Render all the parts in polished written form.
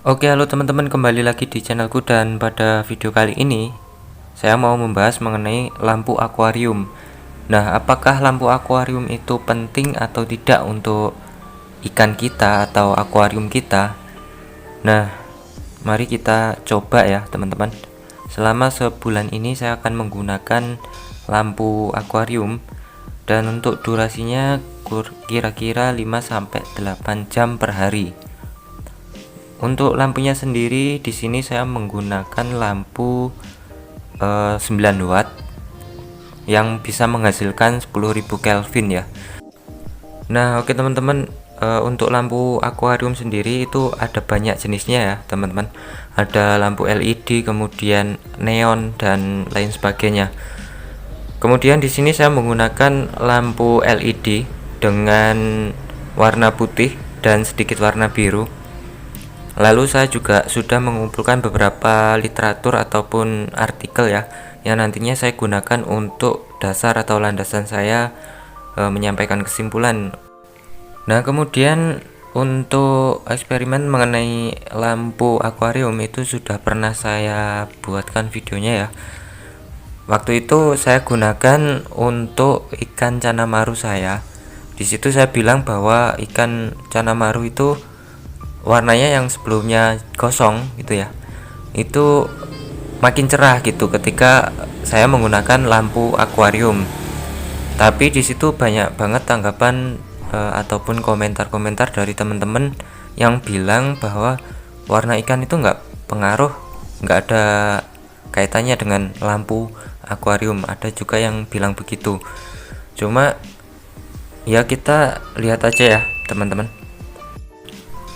Oke, halo teman-teman, kembali lagi di channelku dan pada video kali ini saya mau membahas mengenai lampu akuarium. Nah, apakah lampu akuarium itu penting atau tidak untuk ikan kita atau akuarium kita? Nah, mari kita coba ya teman-teman. Selama sebulan ini saya akan menggunakan lampu akuarium dan untuk durasinya kira-kira 5-8 jam per hari. Untuk lampunya sendiri di sini saya menggunakan lampu 9 watt yang bisa menghasilkan 10.000 Kelvin ya. Nah, oke teman-teman, untuk lampu akuarium sendiri itu ada banyak jenisnya ya, teman-teman. Ada lampu LED, kemudian neon dan lain sebagainya. Kemudian di sini saya menggunakan lampu LED dengan warna putih dan sedikit warna biru. Lalu saya juga sudah mengumpulkan beberapa literatur ataupun artikel ya, yang nantinya saya gunakan untuk dasar atau landasan saya menyampaikan kesimpulan. Nah, kemudian untuk eksperimen mengenai lampu akuarium itu sudah pernah saya buatkan videonya ya. Waktu itu saya gunakan untuk ikan canamaru saya. Di situ saya bilang bahwa ikan canamaru itu warnanya yang sebelumnya kosong gitu ya, itu makin cerah gitu ketika saya menggunakan lampu akuarium. Tapi di situ banyak banget tanggapan ataupun komentar-komentar dari teman-teman yang bilang bahwa warna ikan itu nggak pengaruh, nggak ada kaitannya dengan lampu akuarium. Ada juga yang bilang begitu. Cuma ya kita lihat aja ya teman-teman.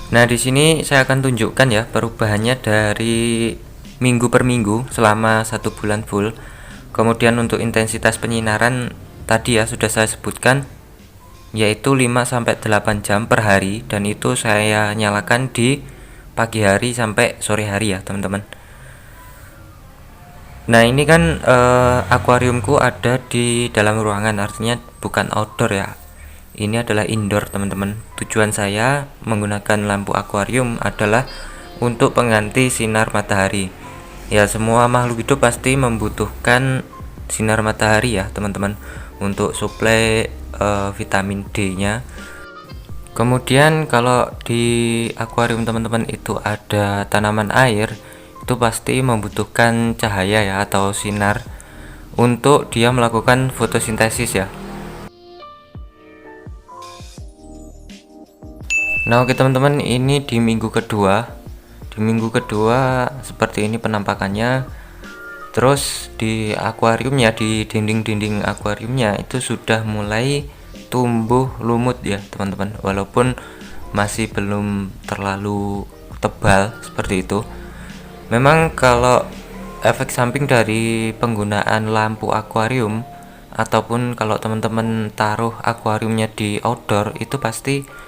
Nah, di sini saya akan tunjukkan ya perubahannya dari minggu per minggu selama 1 bulan full. Kemudian untuk intensitas penyinaran tadi ya sudah saya sebutkan, yaitu 5-8 jam per hari, dan itu saya nyalakan di pagi hari sampai sore hari ya teman-teman. Nah, ini kan akuariumku ada di dalam ruangan, artinya bukan outdoor ya. Ini adalah indoor teman-teman. Tujuan saya menggunakan lampu akuarium adalah untuk pengganti sinar matahari. Ya, semua makhluk hidup pasti membutuhkan sinar matahari ya teman-teman, untuk suplai vitamin D-nya. Kemudian kalau di akuarium teman-teman itu ada tanaman air, itu pasti membutuhkan cahaya ya atau sinar untuk dia melakukan fotosintesis ya. Nah, oke teman-teman, ini di minggu kedua. Di minggu kedua seperti ini penampakannya. Terus di akuariumnya, di dinding-dinding akuariumnya itu sudah mulai tumbuh lumut ya teman-teman. Walaupun masih belum terlalu tebal seperti itu. Memang kalau efek samping dari penggunaan lampu akuarium, ataupun kalau teman-teman taruh akuariumnya di outdoor, itu pasti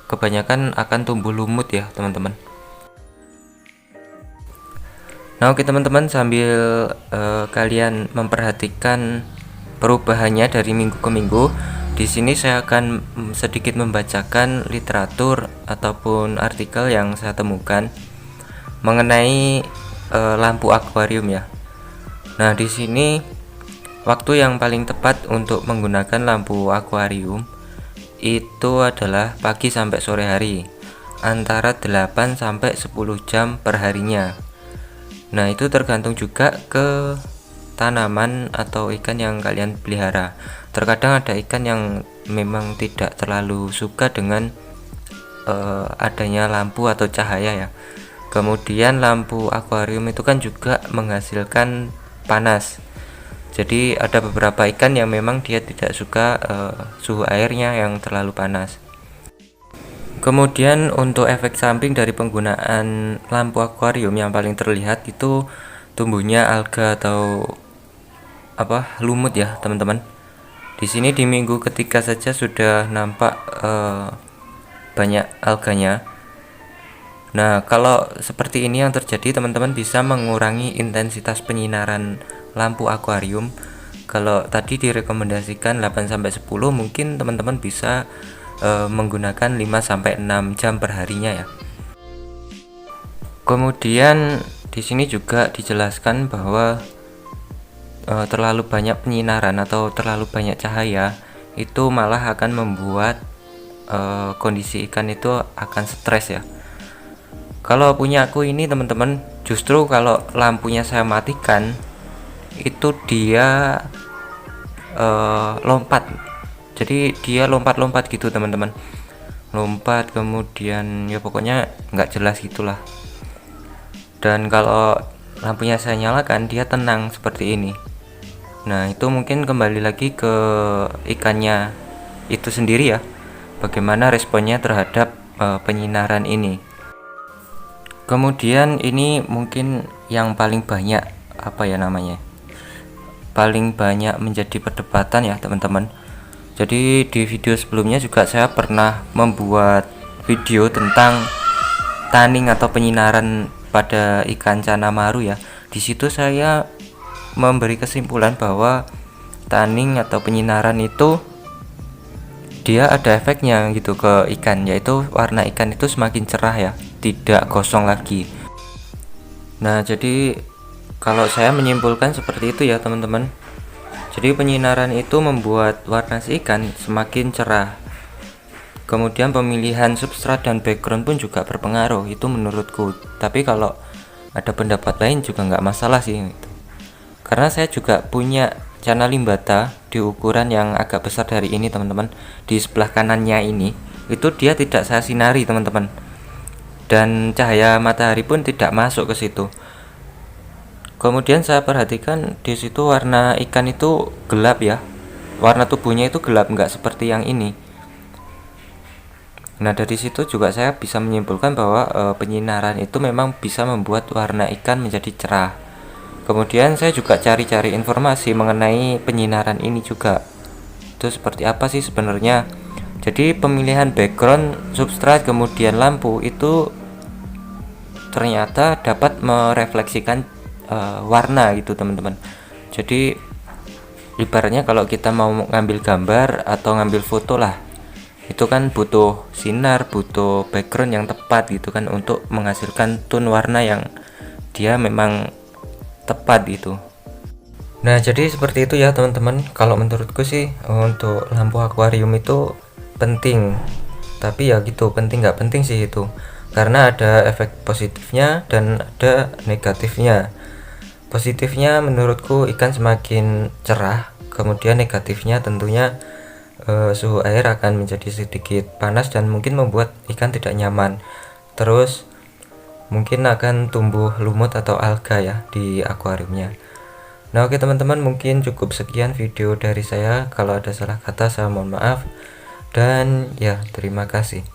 kebanyakan akan tumbuh lumut ya teman-teman. Nah, oke teman-teman, sambil kalian memperhatikan perubahannya dari minggu ke minggu, di sini saya akan sedikit membacakan literatur ataupun artikel yang saya temukan mengenai lampu akuarium ya. Nah, di sini waktu yang paling tepat untuk menggunakan lampu akuarium itu adalah pagi sampai sore hari, antara 8-10 jam per harinya. Nah, itu tergantung juga ke tanaman atau ikan yang kalian pelihara. Terkadang ada ikan yang memang tidak terlalu suka dengan adanya lampu atau cahaya ya. Kemudian lampu akuarium itu kan juga menghasilkan panas. Jadi ada beberapa ikan yang memang dia tidak suka suhu airnya yang terlalu panas. Kemudian untuk efek samping dari penggunaan lampu akuarium yang paling terlihat itu tumbuhnya alga atau lumut ya teman-teman. Di sini di minggu ketiga saja sudah nampak banyak alganya. Nah, kalau seperti ini yang terjadi, teman-teman bisa mengurangi intensitas penyinaran lampu akuarium. Kalau tadi direkomendasikan 8-10, mungkin teman-teman bisa menggunakan 5-6 jam per harinya ya. Kemudian di sini juga dijelaskan bahwa terlalu banyak penyinaran atau terlalu banyak cahaya itu malah akan membuat kondisi ikan itu akan stres ya. Kalau punya aku ini teman-teman, justru kalau lampunya saya matikan itu dia lompat, jadi dia lompat-lompat gitu teman-teman, lompat kemudian ya pokoknya nggak jelas gitulah. Dan kalau lampunya saya nyalakan dia tenang seperti ini. Nah itu mungkin kembali lagi ke ikannya itu sendiri ya, bagaimana responnya terhadap penyinaran ini. Kemudian ini mungkin yang paling banyak paling banyak menjadi perdebatan ya teman-teman. Jadi di video sebelumnya juga saya pernah membuat video tentang tanning atau penyinaran pada ikan cana maru ya. Di situ saya memberi kesimpulan bahwa tanning atau penyinaran itu dia ada efeknya gitu ke ikan, yaitu warna ikan itu semakin cerah ya, tidak gosong lagi. Nah jadi kalau saya menyimpulkan seperti itu ya teman-teman. Jadi penyinaran itu membuat warna si ikan semakin cerah. Kemudian pemilihan substrat dan background pun juga berpengaruh, itu menurutku. Tapi kalau ada pendapat lain juga nggak masalah sih gitu. Karena saya juga punya cana limbata di ukuran yang agak besar dari ini teman-teman. Di sebelah kanannya ini itu dia tidak saya sinari teman-teman, dan cahaya matahari pun tidak masuk ke situ. Kemudian saya perhatikan di situ warna ikan itu gelap ya, warna tubuhnya itu gelap, nggak seperti yang ini. Nah dari situ juga saya bisa menyimpulkan bahwa penyinaran itu memang bisa membuat warna ikan menjadi cerah. Kemudian saya juga cari-cari informasi mengenai penyinaran ini juga, itu seperti apa sih sebenarnya. Jadi pemilihan background, substrat, kemudian lampu itu ternyata dapat merefleksikan warna gitu teman-teman. Jadi ibaratnya kalau kita mau ngambil gambar atau ngambil foto lah, itu kan butuh sinar, butuh background yang tepat gitu kan, untuk menghasilkan tone warna yang dia memang tepat gitu. Nah jadi seperti itu ya teman-teman. Kalau menurutku sih untuk lampu akuarium itu penting, tapi ya gitu, penting nggak penting sih itu, karena ada efek positifnya dan ada negatifnya. Positifnya menurutku ikan semakin cerah, kemudian negatifnya tentunya suhu air akan menjadi sedikit panas dan mungkin membuat ikan tidak nyaman. Terus mungkin akan tumbuh lumut atau alga ya di akuariumnya. Nah oke teman-teman, mungkin cukup sekian video dari saya. Kalau ada salah kata saya mohon maaf, dan ya terima kasih.